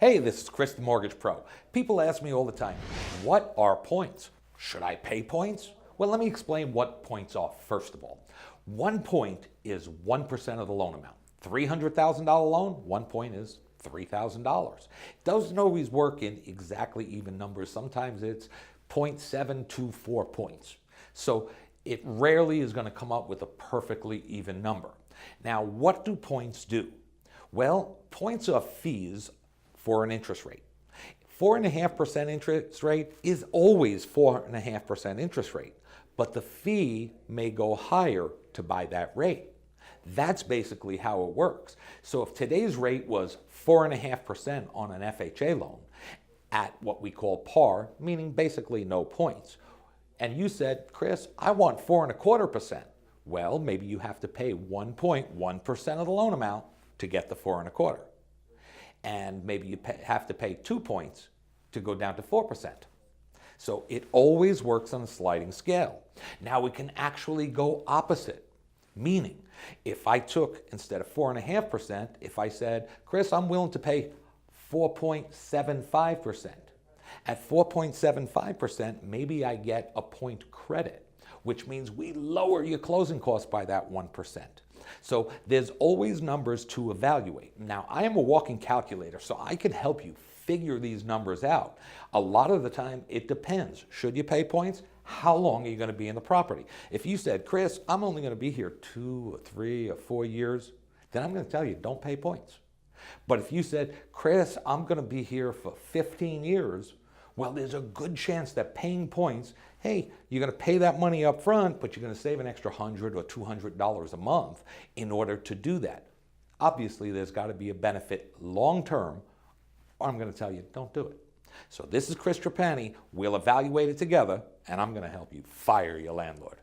Hey, this is Chris the Mortgage Pro. People ask me all the time, what are points? Should I pay points? Well, let me explain what points are first of all. 1 point is 1% of the loan amount. $300,000 loan, 1 point is $3,000. It doesn't always work in exactly even numbers. Sometimes it's 0.724 points. So it rarely is going to come up with a perfectly even number. Now, what do points do? Well, points are fees for an interest rate. 4.5% interest rate is always 4.5% interest rate, but the fee may go higher to buy that rate. That's basically how it works. So if today's rate was 4.5% on an FHA loan at what we call par, meaning basically no points, and you said, Chris, I want 4.25%. Well, maybe you have to pay 1.1% of the loan amount to get the 4.25%. And maybe you have to pay 2 points to go down to 4%. So it always works on a sliding scale. Now we can actually go opposite, meaning if I took, instead of 4.5%, if I said, Chris, I'm willing to pay 4.75%. At 4.75%, maybe I get a point credit, which means we lower your closing costs by that 1%. So there's always numbers to evaluate. Now, I am a walking calculator, so I can help you figure these numbers out. A lot of the time, it depends. Should you pay points? How long are you going to be in the property? If you said, Chris, I'm only going to be here 2 or 3 or 4 years, then I'm going to tell you, don't pay points. But if you said, Chris, I'm going to be here for 15 years, well, there's a good chance that paying points, hey, you're going to pay that money up front, but you're going to save an extra $100 or $200 a month in order to do that. Obviously, there's got to be a benefit long term, or I'm going to tell you, don't do it. So this is Chris Trapani. We'll evaluate it together, and I'm going to help you fire your landlord.